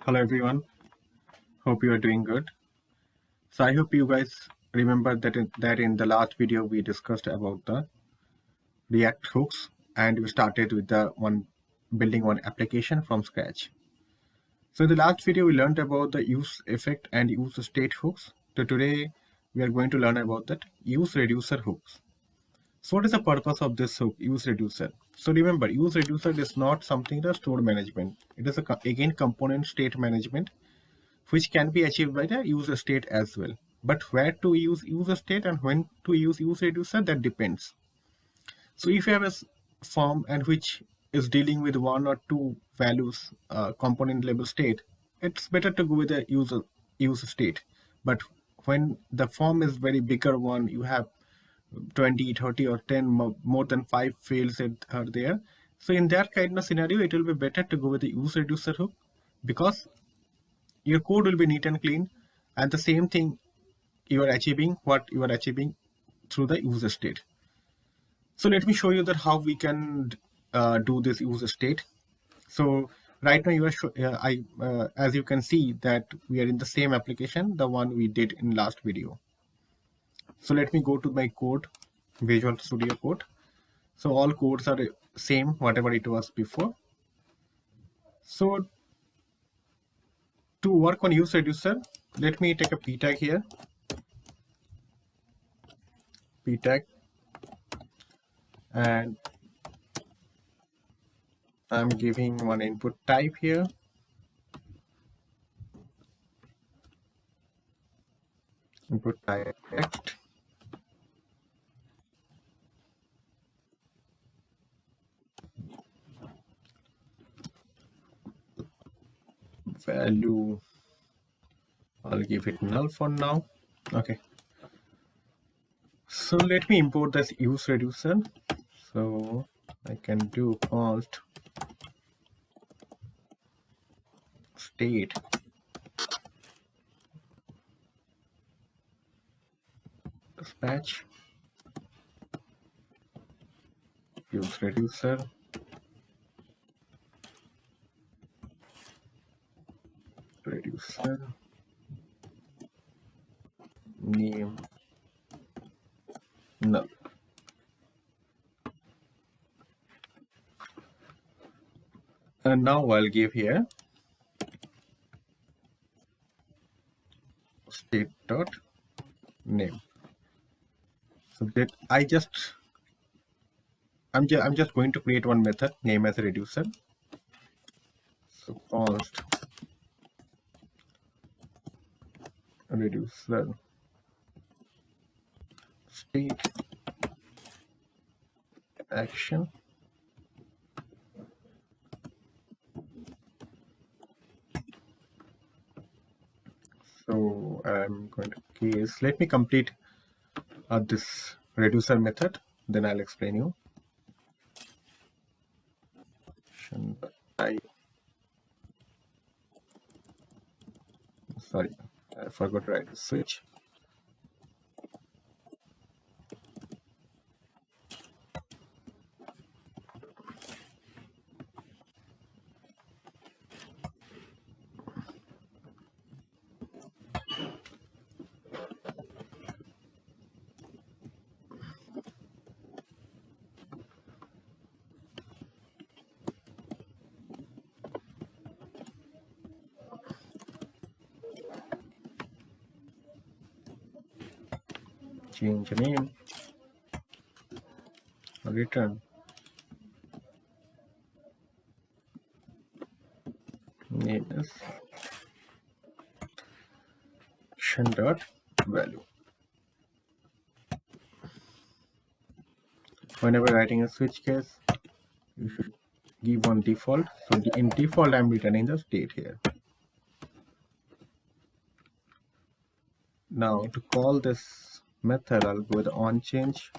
Hello everyone, hope you are doing good. So I hope you guys remember that in the last video we discussed about the React hooks and we started with the building one application from scratch. So in the last video we learned about the use effect and use state hooks. So today we are going to learn about that use reducer hooks. So what is the purpose of this hook use reducer? So remember use reducer is not something the store management. It is again component state management which can be achieved by the user state as well. But where to use user state and when to use useReducer, that depends. So if you have a form and which is dealing with one or two values component level state, it's better to go with the user state. But when the form is very bigger one, you have 20, 30 or 10 more than 5 fields that are there. So in that kind of scenario, it will be better to go with the useReducer hook because your code will be neat and clean, and the same thing you are achieving what you are achieving through the user state. So let me show you that how we can do this user state. So right now you are as you can see that we are in the same application, the one we did in last video. So let me go to my code, Visual Studio Code. So all codes are same whatever it was before. So to work on useReducer, let me take a p tag here, p tag, and I'm giving one input type here. Input type text. Value, I'll give it null for now. Okay. So let me import this useReducer. So I can do const state dispatch useReducer reducer name null. And now I'll give here state dot name. So that I'm just going to create one method name as a reducer. So const reducer state action. So I'm going to case, let me complete this reducer method, then I'll explain you. Sorry, I forgot to write the switch. Change name, return name is action dot value. Whenever writing a switch case, you should give one default. So in default, I'm returning the state here. Now to call this method, I'll go with on change.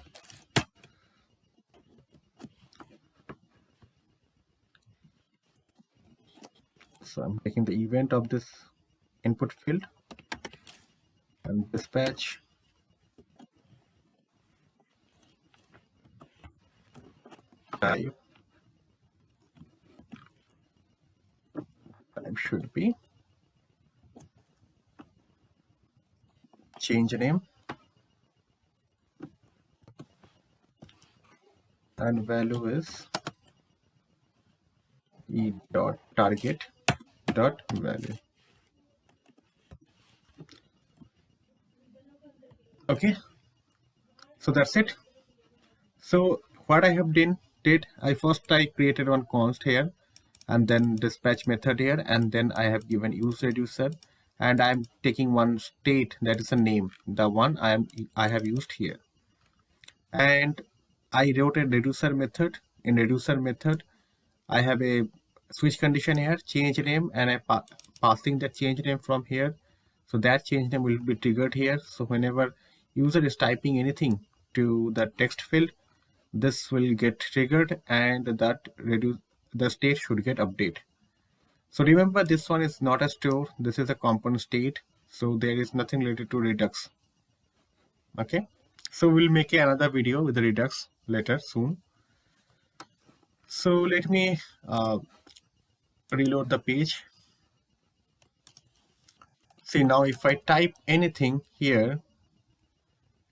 So I'm taking the event of this input field and dispatch type should be change name, and value is e dot target dot value. Okay, so that's it. So what I have did I created one const here, and then dispatch method here, and then I have given useReducer, and I'm taking one state that is a name, the one I have used here, and I wrote a reducer method. In reducer method, I have a switch condition here, change name, and I passing the change name from here. So that change name will be triggered here. So whenever user is typing anything to the text field, this will get triggered, and the state should get updated. So remember, this one is not a store, this is a component state, so there is nothing related to Redux. Okay, so we'll make another video with the Redux later soon. So let me reload the page. See, now if I type anything here,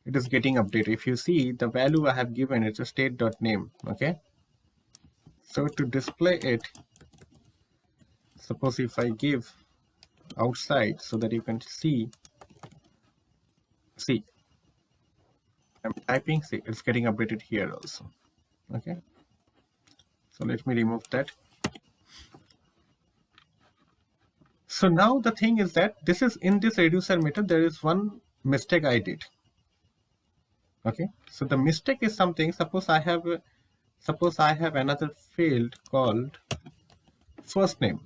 it is getting updated. If you see, the value I have given, it's a state.name. Okay, so to display it, suppose if I give outside so that you can see I'm typing, see, it's getting updated here also. Okay, so let me remove that. So now the thing is that this is in this reducer method, there is one mistake I did. Okay, so the mistake is something, suppose I have another field called first name.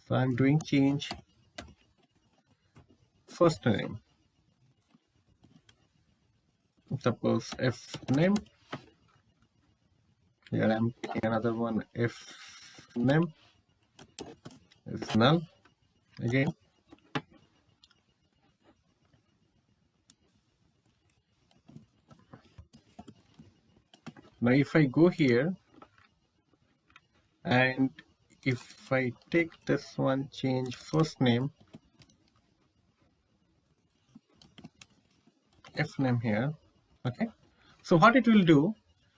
So I'm doing change first name, suppose if name. Here I'm taking another one, if name is null again. Now if I go here and if I take this one, change first name, if name here. Okay, so what it will do,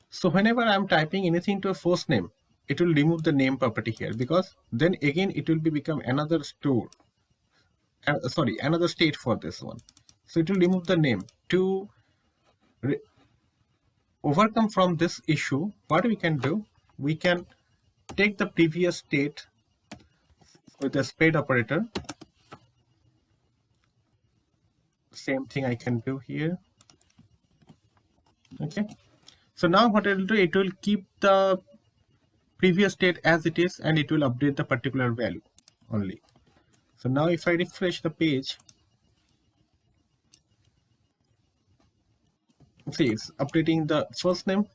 so whenever I'm typing anything to a first name, it will remove the name property here, because then again it will become another store, another state for this one. So it will remove the name. To overcome from this issue, what we can do, we can take the previous state with the spade operator. Same thing I can do here. Okay, so now what it will do, it will keep the previous state as it is, and it will update the particular value only. So now if I refresh the page, see, it's updating the first name,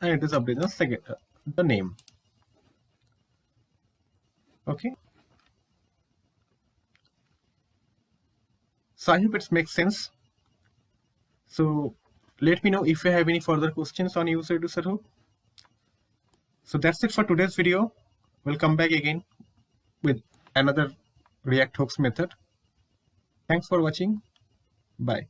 and it is updating the second the name. Okay, so I hope it makes sense. So let me know if you have any further questions on useReducer hook. So that's it for today's video. We'll come back again with another React hooks method. Thanks for watching. Bye.